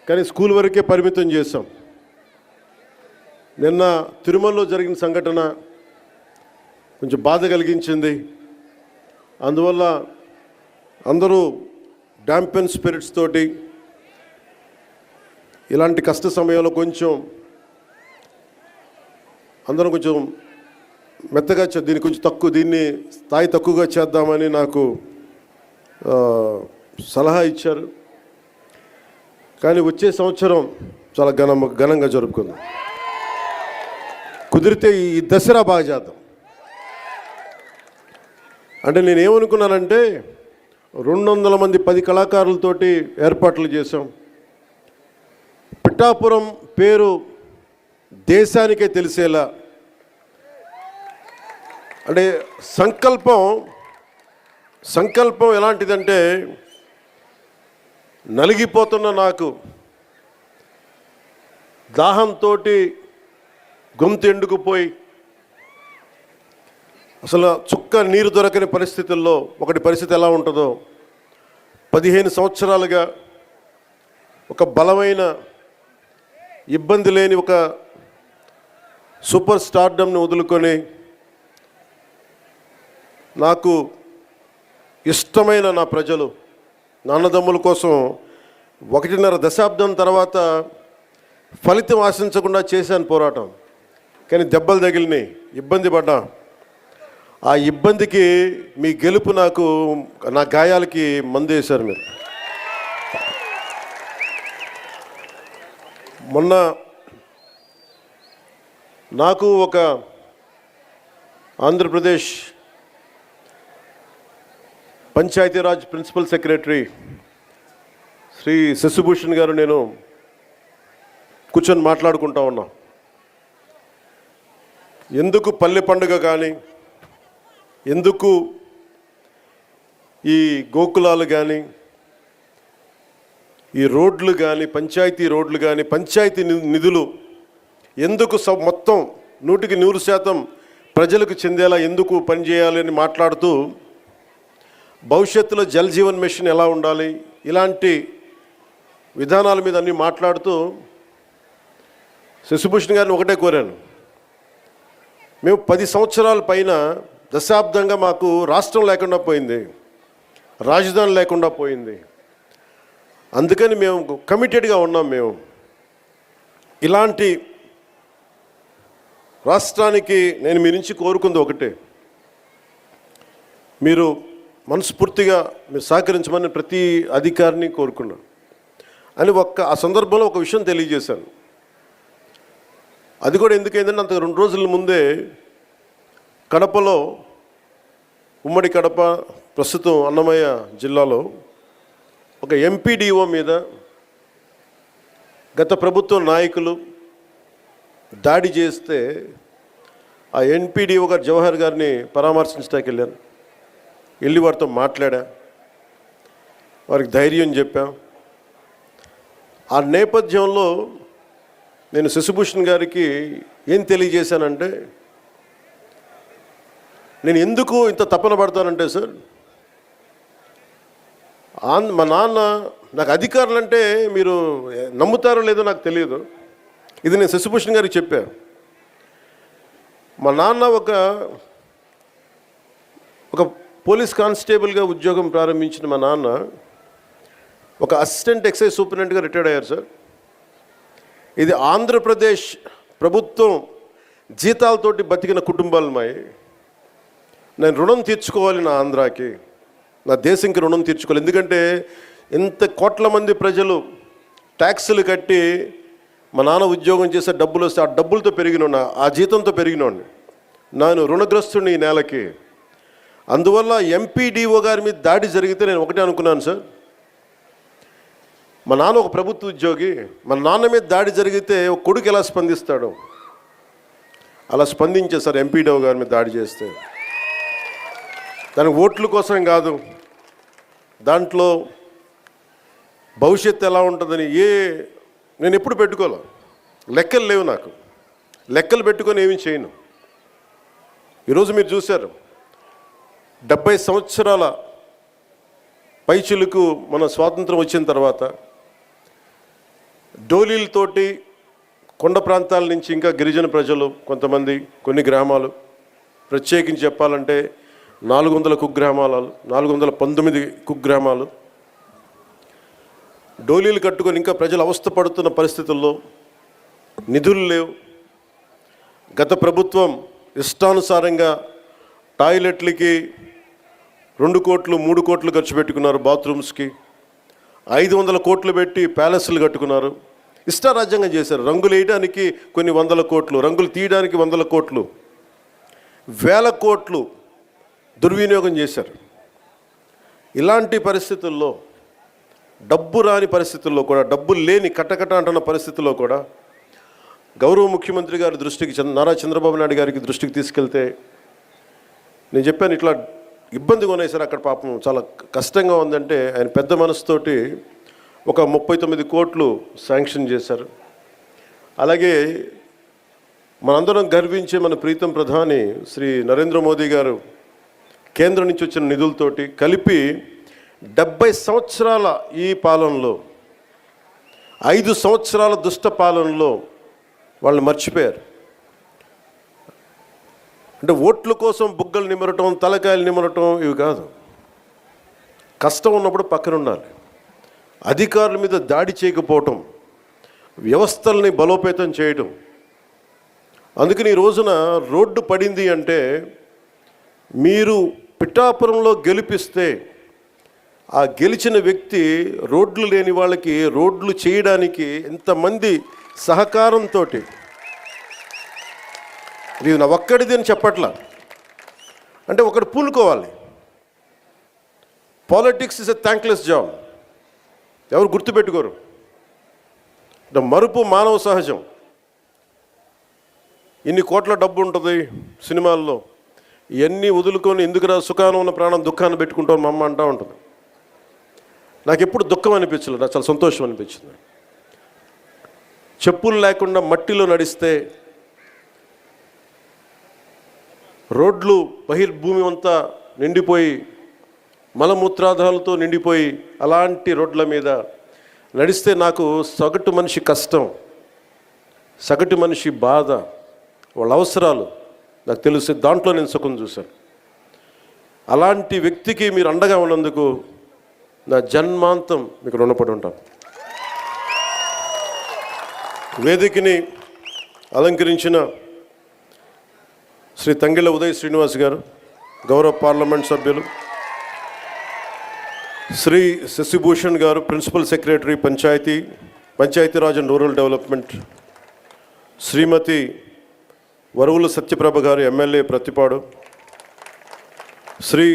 కానీ స్కూల్ వరకే పరిమితం చేశాం. నిన్న తిరుమలలో జరిగిన సంఘటన కొంచెం బాధ కలిగించింది. అందువల్ల అందరూ డాంపెన్ స్పిరిట్స్ తోటి ఇలాంటి కష్ట సమయంలో అందరం కొంచెం మెత్తగా దీన్ని స్థాయి తక్కువగా చేద్దామని నాకు సలహా ఇచ్చారు. కానీ వచ్చే సంవత్సరం చాలా ఘనంగా జరుపుకుందాం. కుదిరితే ఈ దసరా బాగా చేద్దాం. అంటే నేనేమనుకున్నానంటే 200 మంది 10 కళాకారులతోటి ఏర్పాట్లు చేశాం. పిఠాపురం పేరు దేశానికే తెలిసేలా, అంటే సంకల్పం ఎలాంటిదంటే, నలిగిపోతున్న నాకు దాహంతో గొంతు ఎండుకుపోయి అసలు చుక్క నీరు దొరకని పరిస్థితుల్లో పరిస్థితి ఎలా ఉంటుందో 15 సంవత్సరాలుగా ఒక బలమైన ఇబ్బంది లేని ఒక సూపర్ స్టార్డమ్ని వదులుకొని నాకు ఇష్టమైన నా ప్రజలు, నా అన్నదమ్ముల కోసం 1.5 దశాబ్దం తర్వాత ఫలితం ఆశించకుండా చేశాను పోరాటం. కానీ దెబ్బలు తగిలినాయి, ఇబ్బంది పడ్డా. ఆ ఇబ్బందికి మీ గెలుపు నా గాయాలకి మందు వేశారు మీరు. మొన్న నాకు ఒక ఆంధ్రప్రదేశ్ పంచాయతీరాజ్ ప్రిన్సిపల్ సెక్రటరీ శ్రీ శశిభూషణ్ గారు నేను కూర్చొని మాట్లాడుకుంటా ఉన్నాం. ఎందుకు పల్లె పండుగ కానీ, ఎందుకు ఈ గోకులాలు కానీ, ఈ రోడ్లు కానీ, పంచాయతీ రోడ్లు కానీ, పంచాయతీ నిధులు ఎందుకు మొత్తం 100% ప్రజలకు చెందేలా ఎందుకు పనిచేయాలి అని మాట్లాడుతూ, భవిష్యత్తులో జల్ జీవన్ మిషన్ ఎలా ఉండాలి, ఇలాంటి విధానాల మీద అన్నీ మాట్లాడుతూ శశిభూషణ్ గారిని ఒకటే కోరాను. మేము 10 సంవత్సరాల పైన దశాబ్దంగా మాకు రాష్ట్రం లేకుండా పోయింది, రాజధాని లేకుండా పోయింది. అందుకని మేము కమిటెడ్గా ఉన్నాం. మేము ఇలాంటి రాష్ట్రానికి నేను మీ నుంచి కోరుకుంది ఒకటే, మీరు మనస్ఫూర్తిగా మీరు సహకరించమని ప్రతి అధికారిని కోరుకున్నాను అని ఆ సందర్భంలో ఒక విషయం తెలియజేశాను. అది కూడా ఎందుకైందంటే, అంత 2 రోజుల ముందే కడపలో, ఉమ్మడి కడప ప్రస్తుతం అన్నమయ్య జిల్లాలో ఒక ఎంపీడీఓ మీద గత ప్రభుత్వ నాయకులు దాడి చేస్తే ఆ ఎంపీడీఓ గారు జవహర్ గారిని పరామర్శించడానికి వెళ్ళాను. వెళ్ళి వారితో మాట్లాడా, వారికి ధైర్యం చెప్పాం. ఆ నేపథ్యంలో నేను శశిభూషణ్ గారికి ఏం తెలియజేశానంటే, నేను ఎందుకు ఇంత తపన పడతానంటే, సార్ మా నాన్న నాకు అధికారులు అంటే మీరు నమ్ముతారో లేదో నాకు తెలియదు, ఇది నేను శశిభూషణ్ గారికి చెప్పాను. మా నాన్న ఒక పోలీస్ కానిస్టేబుల్గా ఉద్యోగం ప్రారంభించిన మా నాన్న ఒక అసిస్టెంట్ ఎక్సైజ్ సూపరింటెండెంట్గా రిటైర్డ్ అయ్యారు సార్. ఇది ఆంధ్రప్రదేశ్ ప్రభుత్వం జీతాలతోటి బతికిన కుటుంబాలు మాయి. నేను రుణం తీర్చుకోవాలి, నా ఆంధ్రాకి, నా దేశంకి రుణం తీర్చుకోవాలి. ఎందుకంటే ఇంత కోట్ల మంది ప్రజలు ట్యాక్సులు కట్టి మా నాన్న ఉద్యోగం చేసే డబ్బులు వస్తే ఆ డబ్బులతో పెరిగిన, ఆ జీతంతో పెరిగినోడిని, నేను రుణగ్రస్తుడిని ఈ నేలకి. అందువల్ల ఎంపీడీఓ గారి మీద దాడి జరిగితే నేను ఒకటే అనుకున్నాను, సార్ మా నాన్న ఒక ప్రభుత్వ ఉద్యోగి, మా నాన్న మీద దాడి జరిగితే ఒక కొడుకు ఎలా స్పందిస్తాడు, అలా స్పందించే సార్ ఎంపీడీఓ గారి మీద దాడి చేస్తే. దానికి ఓట్ల కోసం కాదు, దాంట్లో భవిష్యత్తు ఎలా ఉంటుందని నేను ఎప్పుడు పెట్టుకోలే. లెక్కలు లేవు నాకు, లెక్కలు పెట్టుకొని ఏమీ చేయను. ఈరోజు మీరు చూశారు 70 సంవత్సరాల పైచిలుకు మన స్వాతంత్రం వచ్చిన తర్వాత డోలీలతోటి కొండ ప్రాంతాల నుంచి ఇంకా గిరిజన ప్రజలు కొంతమంది కొన్ని గ్రామాలు ప్రత్యేకించి చెప్పాలంటే 400 కుగ్రామాలు 419 కుగ్రామాలు డోలీలు కట్టుకొని ఇంకా ప్రజలు అవస్థ పడుతున్న పరిస్థితుల్లో నిధులు లేవు. గత ప్రభుత్వం ఇష్టానుసారంగా టాయిలెట్లకి 2 కోట్లు 3 కోట్లు ఖర్చు పెట్టుకున్నారు, బాత్రూమ్స్కి 500 కోట్లు పెట్టి ప్యాలెస్లు కట్టుకున్నారు, ఇష్టారాజ్యంగా చేశారు. రంగులు వేయడానికి కొన్ని 100 కోట్లు, రంగులు తీయడానికి 100 కోట్లు, 1000 కోట్లు దుర్వినియోగం చేశారు. ఇలాంటి పరిస్థితుల్లో డబ్బు రాని పరిస్థితుల్లో కూడా, డబ్బులు లేని కటకట అంటున్న పరిస్థితుల్లో కూడా గౌరవ ముఖ్యమంత్రి గారి దృష్టికి, నారా చంద్రబాబు నాయుడు గారికి దృష్టికి తీసుకెళ్తే నేను చెప్పాను ఇట్లా ఇబ్బందిగా ఉన్నాయి సార్ అక్కడ, పాపం చాలా కష్టంగా ఉందంటే ఆయన పెద్ద మనసుతోటి ఒక 39 కోట్లు శాంక్షన్ చేశారు. అలాగే మనందరం గర్వించే మన ప్రీతం ప్రధాని శ్రీ నరేంద్ర మోదీ గారు కేంద్రం నుంచి వచ్చిన నిధులతోటి కలిపి 70 సంవత్సరాల ఈ పాలనలో 5 సంవత్సరాల దుష్ట పాలనలో వాళ్ళు మర్చిపోయారు. అంటే ఓట్ల కోసం బుగ్గలు నిమరటం, తలకాయలు నిమరటం ఇవి కాదు. కష్టం ఉన్నప్పుడు పక్కన ఉండాలి. అధికారుల మీద దాడి చేయకపోవటం, వ్యవస్థల్ని బలోపేతం చేయటం. అందుకని ఈ రోజున రోడ్డు పడింది అంటే మీరు పిఠాపురంలో గెలిపిస్తే ఆ గెలిచిన వ్యక్తి రోడ్లు లేని వాళ్ళకి రోడ్లు చేయడానికి ఎంతమంది సహకారంతో, ఇది నా ఒక్కడిది అని చెప్పట్లా, అంటే ఒకటి పూనుకోవాలి. Politics is a thankless job, ఎవరు గుర్తుపెట్టుకోరు. మరుపు మానవ సహజం. ఇన్ని కోట్ల డబ్బు ఉంటుంది సినిమాల్లో, ఇవన్నీ వదులుకొని ఎందుకురా సుఖానం ఉన్న ప్రాణం దుఃఖాన్ని పెట్టుకుంటాం మా అమ్మ అంటూ ఉంటుంది. నాకు ఎప్పుడు దుఃఖం అనిపించలేదు, నాకు చాలా సంతోషం అనిపించింది. చెప్పులు లేకుండా మట్టిలో నడిస్తే, రోడ్లు బహిర్భూమి అంతా నిండిపోయి మలమూత్రాదాలతో నిండిపోయి అలాంటి రోడ్ల మీద నడిస్తే నాకు సగటు మనిషి కష్టం, సగటు మనిషి బాధ, వాళ్ళ అవసరాలు నాకు తెలుసు. దాంట్లో నేను సుఖం చూశాను. అలాంటి వ్యక్తికి మీరు అండగా ఉన్నందుకు నా జన్మాంతం మీకు రుణపడి ఉంటాను. వేదికని అలంకరించిన శ్రీ తంగిళ్ళ ఉదయ్ శ్రీనివాస్ గారు, గౌరవ పార్లమెంట్ సభ్యులు, శ్రీ శశిభూషణ్ గారు, principal secretary Panchayati Raj and rural development, Shrimati Varuvula Satyaprabha గారు, ఎమ్మెల్యే ప్రతిపాడు, శ్రీ